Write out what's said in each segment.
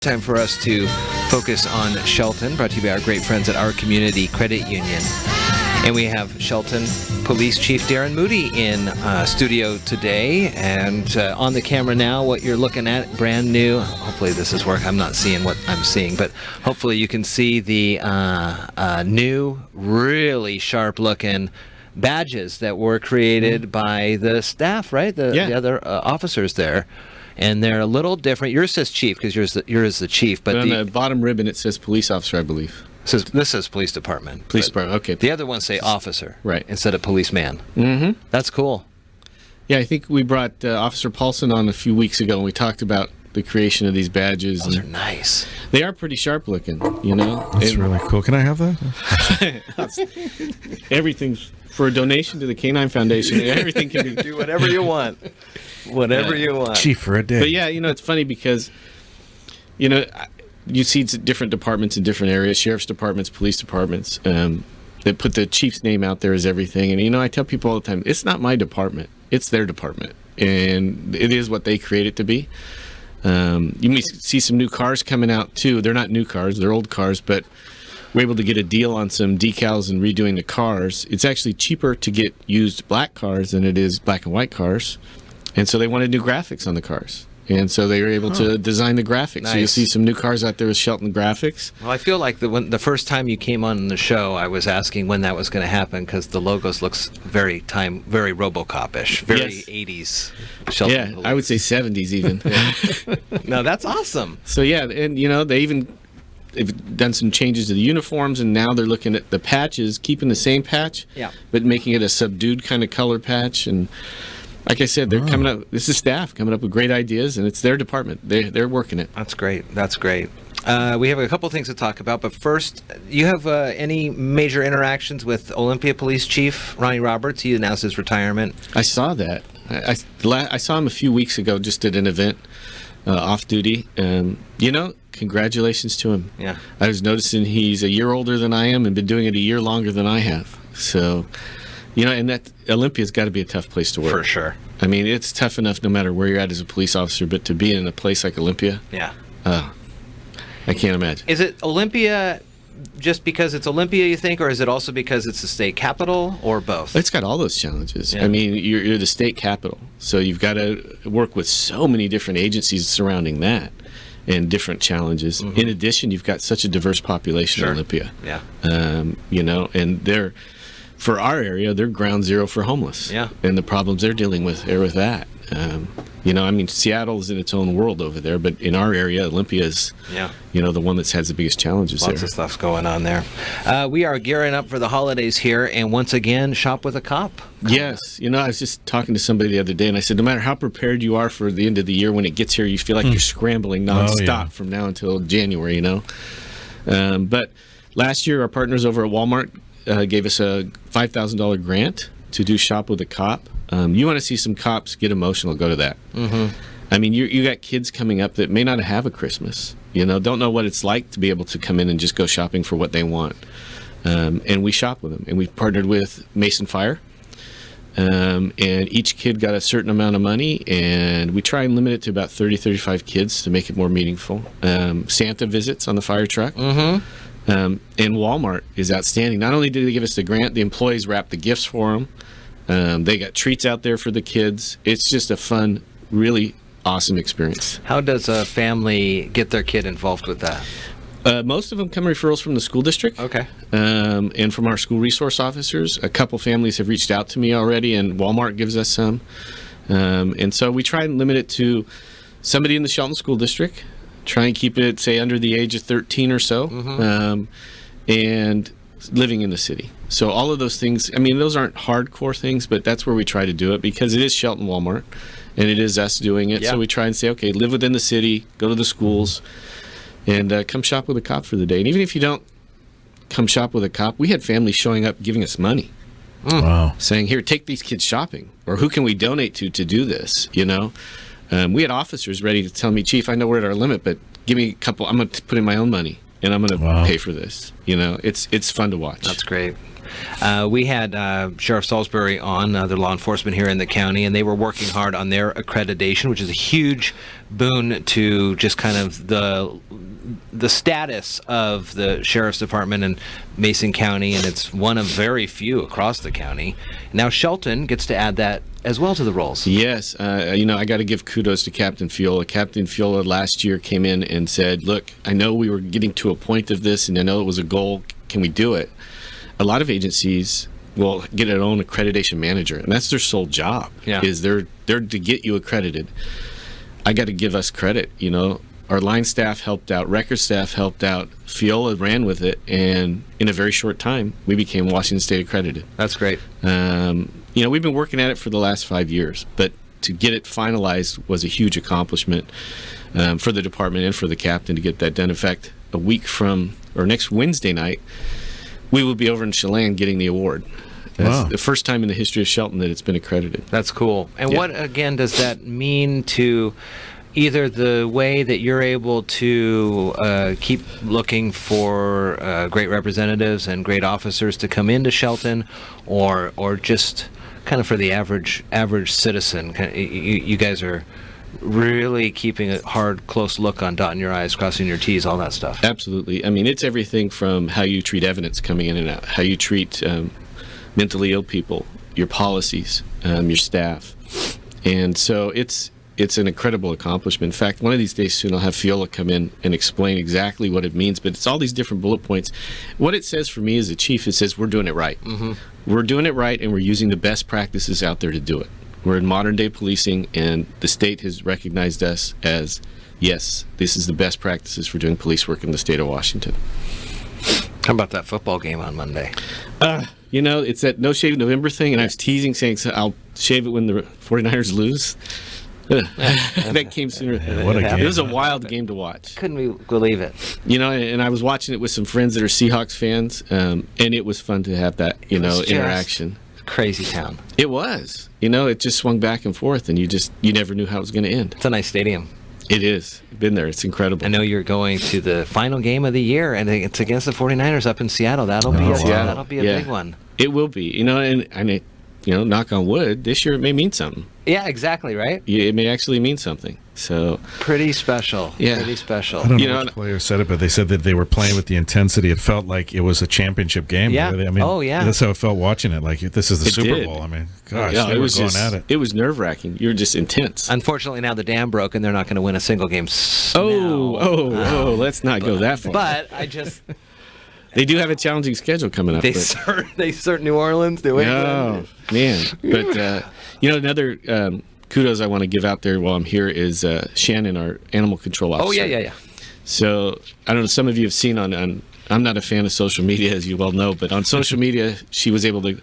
Time for us to focus on Shelton, brought to you by our great friends at Our Community Credit Union. And we have Shelton Police Chief Darrin Moody in studio today. And on the camera now, what you're looking at, brand new. Hopefully this is working. I'm not seeing what I'm seeing, but hopefully you can see the new, really sharp-looking badges that were created by the staff, right? The other officers there. And they're a little different. Yours says chief because yours is the chief. But on the bottom ribbon, it says police officer, I believe. This says police department. Police department, okay. The other ones say officer. Right. Instead of policeman. Mm-hmm. That's cool. Yeah, I think we brought Officer Paulson on a few weeks ago, and we talked about the creation of these badges. Those are nice. They are pretty sharp looking, you know. That's really cool. Can I have that? Everything's for a donation to the Canine Foundation. Everything can be. Do whatever you want. Whatever you want. Chief for a day. But yeah, you know, it's funny because, you know, you see different departments in different areas, sheriff's departments, police departments. They put the chief's name out there as everything. And, you know, I tell people all the time, it's not my department. It's their department. And it is what they create it to be. You may see some new cars coming out, too. They're not new cars. They're old cars. But we're able to get a deal on some decals and redoing the cars. It's actually cheaper to get used black cars than it is black and white cars. And so they wanted new graphics on the cars. And so they were able to design the graphics. Nice. So you'll see some new cars out there with Shelton graphics. Well, I feel like the first time you came on the show, I was asking when that was going to happen because the logos looks very RoboCop-ish, very 80s. Shelton Police. I would say 70s even. No, that's awesome. So yeah, and you know they've done some changes to the uniforms, and now they're looking at the patches, keeping the same patch, but making it a subdued kind of color patch. And like I said, they're coming up. This is staff coming up with great ideas, and it's their department. They're working it. That's great. That's great. We have a couple things to talk about, but first, you have any major interactions with Olympia Police Chief Ronnie Roberts? He announced his retirement. I saw that. I saw him a few weeks ago, just at an event, off duty. You know, congratulations to him. Yeah. I was noticing he's a year older than I am and been doing it a year longer than I have. So. You know, and that Olympia's got to be a tough place to work. For sure. I mean, it's tough enough no matter where you're at as a police officer, but to be in a place like Olympia, I can't imagine. Is it Olympia just because it's Olympia, you think, or is it also because it's the state capital, or both? It's got all those challenges. Yeah. I mean, you're the state capital, so you've got to work with so many different agencies surrounding that and different challenges. Mm-hmm. In addition, you've got such a diverse population in Olympia. Yeah. You know, and for our area, they're ground zero for homeless. Yeah. And the problems they're dealing with are with that. You know, I mean, Seattle's in its own world over there, but in our area, Olympia is, you know, the one that has the biggest challenges there. Lots of stuff's going on there. We are gearing up for the holidays here, and once again, Shop with a Cop. Yes. You know, I was just talking to somebody the other day, and I said, no matter how prepared you are for the end of the year, when it gets here, you feel like you're scrambling nonstop from now until January, you know. But last year, our partners over at Walmart gave us a $5,000 grant to do Shop with a Cop. You want to see some cops get emotional, go to that. Mm-hmm. I mean, you got kids coming up that may not have a Christmas, you know, don't know what it's like to be able to come in and just go shopping for what they want. And we shop with them. And we partnered with Mason Fire. And each kid got a certain amount of money, and we try and limit it to about 35 kids to make it more meaningful. Santa visits on the fire truck. Mm-hmm. And Walmart is outstanding. Not only did they give us the grant, the employees wrapped the gifts for them. They got treats out there for the kids. It's just a fun, really awesome experience. How does a family get their kid involved with that? Most of them come referrals from the school district. Okay. And from our school resource officers. A couple families have reached out to me already, and Walmart gives us some. And so we try and limit it to somebody in the Shelton School District. Try and keep it, say, under the age of 13 or so, and living in the city. So all of those things, I mean, those aren't hardcore things, but that's where we try to do it because it is Shelton Walmart, and it is us doing it. Yeah. So we try and say, okay, live within the city, go to the schools, and come shop with a cop for the day. And even if you don't come shop with a cop, we had families showing up giving us money. Wow. Saying, here, take these kids shopping, or who can we donate to do this, you know? We had officers ready to tell me, Chief, I know we're at our limit, but give me a couple. I'm going to put in my own money, and I'm going to pay for this. You know, it's fun to watch. That's great. We had Sheriff Salisbury on, the law enforcement here in the county, and they were working hard on their accreditation, which is a huge boon to just kind of the status of the Sheriff's Department in Mason County, and it's one of very few across the county. Now Shelton gets to add that as well to the rolls. Yes. I got to give kudos to Captain Fiola. Captain Fiola last year came in and said, look, I know we were getting to a point of this, and I know it was a goal. Can we do it? A lot of agencies will get their own accreditation manager, and that's their sole job. Yeah. Is they're to get you accredited. I got to give us credit. Our line staff helped out, record staff helped out. Fiola ran with it, and in a very short time, we became Washington State accredited. That's great. We've been working at it for the last 5 years, but to get it finalized was a huge accomplishment for the department and for the captain to get that done. In fact, a week from, or next Wednesday night, we will be over in Chelan getting the award. That's the first time in the history of Shelton that it's been accredited. That's cool. And what, again, does that mean to either the way that you're able to keep looking for great representatives and great officers to come into Shelton, or just kind of for the average citizen? You guys are really keeping a hard, close look on dotting your I's, crossing your T's, all that stuff. Absolutely. I mean, it's everything from how you treat evidence coming in and out, how you treat mentally ill people, your policies, your staff. And so it's an incredible accomplishment. In fact, one of these days soon I'll have Fiola come in and explain exactly what it means, but it's all these different bullet points. What it says for me as a chief, it says we're doing it right. Mm-hmm. We're doing it right, and we're using the best practices out there to do it. We're in modern day policing, and the state has recognized us as, yes, this is the best practices for doing police work in the state of Washington. How about that football game on Monday? It's that No Shave November thing, and I was teasing, saying I'll shave it when the 49ers lose. That came sooner. What a game. It was a wild game to watch. Couldn't believe it. And I was watching it with some friends that are Seahawks fans, and it was fun to have that, interaction. Crazy town. It was. It just swung back and forth, and you never knew how it was going to end. It's a nice stadium. It is. Been there. It's incredible. I know you're going to the final game of the year, and it's against the 49ers up in Seattle. That'll be a big one. It will be. And knock on wood, this year it may mean something. Yeah, exactly, right? It may actually mean something. So pretty special. Yeah. Pretty special. I don't know which player said it, but they said that they were playing with the intensity. It felt like it was a championship game. Yeah. That's how it felt watching it. Like, this is the Super Bowl. I mean, gosh, they were going at it. It was nerve-wracking. You were just intense. Unfortunately, now the dam broke, and they're not going to win a single game. Let's not go that far. But I just... They do have a challenging schedule coming up. They cert New Orleans, New England. Oh, man. But, another kudos I want to give out there while I'm here is Shannon, our animal control officer. Oh, yeah. So, I don't know, some of you have seen on I'm not a fan of social media, as you well know, but on social media, she was able to...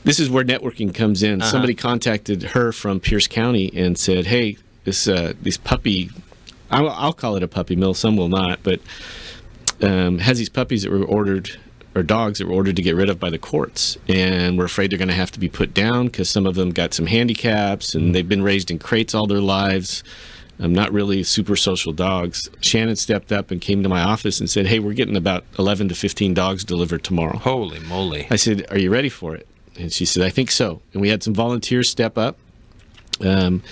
This is where networking comes in. Uh-huh. Somebody contacted her from Pierce County and said, hey, this puppy... I'll call it a puppy mill, some will not, but... has these puppies that were ordered, or dogs that were ordered to get rid of by the courts, and we're afraid they're going to have to be put down because some of them got some handicaps and they've been raised in crates all their lives. Not really super social dogs. Shannon stepped up and came to my office and said, hey, we're getting about 11 to 15 dogs delivered tomorrow. Holy moly. I said, are you ready for it? And she said, I think so. And we had some volunteers step up, and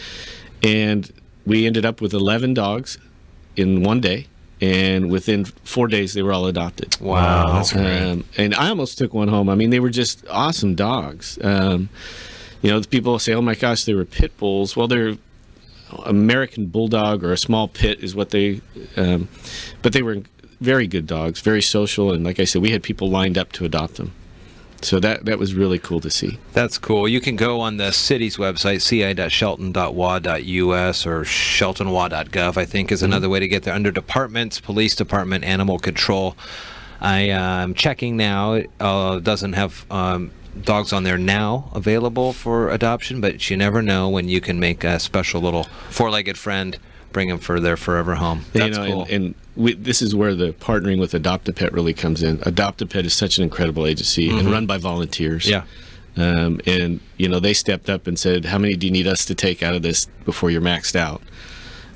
we ended up with 11 dogs in one day. And within 4 days, they were all adopted. Wow. That's great. And I almost took one home. I mean, they were just awesome dogs. People say, oh, my gosh, they were pit bulls. Well, they're American bulldog or a small pit is what they... but they were very good dogs, very social. And like I said, we had people lined up to adopt them. So that was really cool to see. That's cool. You can go on the city's website, ci.shelton.wa.us, or sheltonwa.gov, I think, is another way to get there. Under departments, police department, animal control. I'm checking now. It doesn't have dogs on there now available for adoption, but you never know when you can make a special little four-legged friend, bring them for their forever home. That's cool. And this is where the partnering with Adopt-A-Pet really comes in. Adopt-A-Pet is such an incredible agency and run by volunteers. Yeah. And they stepped up and said, how many do you need us to take out of this before you're maxed out?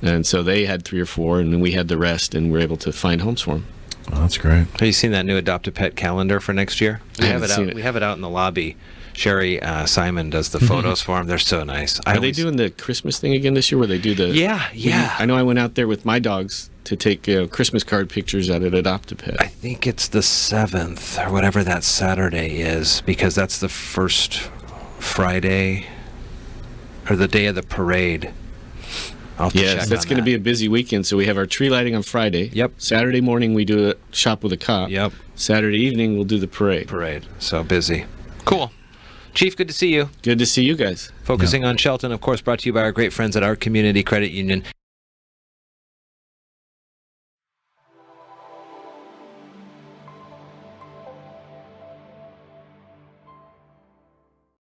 And so they had 3 or 4, and then we had the rest, and we were able to find homes for them. Oh, that's great. Have you seen that new Adopt a Pet calendar for next year? I haven't seen it. We have it out in the lobby. Sherry Simon does the photos for them. They're so nice. Are they doing the Christmas thing again this year, where they do the? Yeah. I know I went out there with my dogs to take Christmas card pictures at an Adopt a Pet. I think it's the 7th or whatever that Saturday is, because that's the first Friday or the day of the parade. I'll have to check Yes, that's on going to that. be a busy weekend. So we have our tree lighting on Friday. Yep. Saturday morning we do a shop with a cop. Yep. Saturday evening we'll do the parade. So busy. Cool. Chief, good to see you. Good to see you guys. Focusing on Shelton, of course, brought to you by our great friends at our Community Credit Union.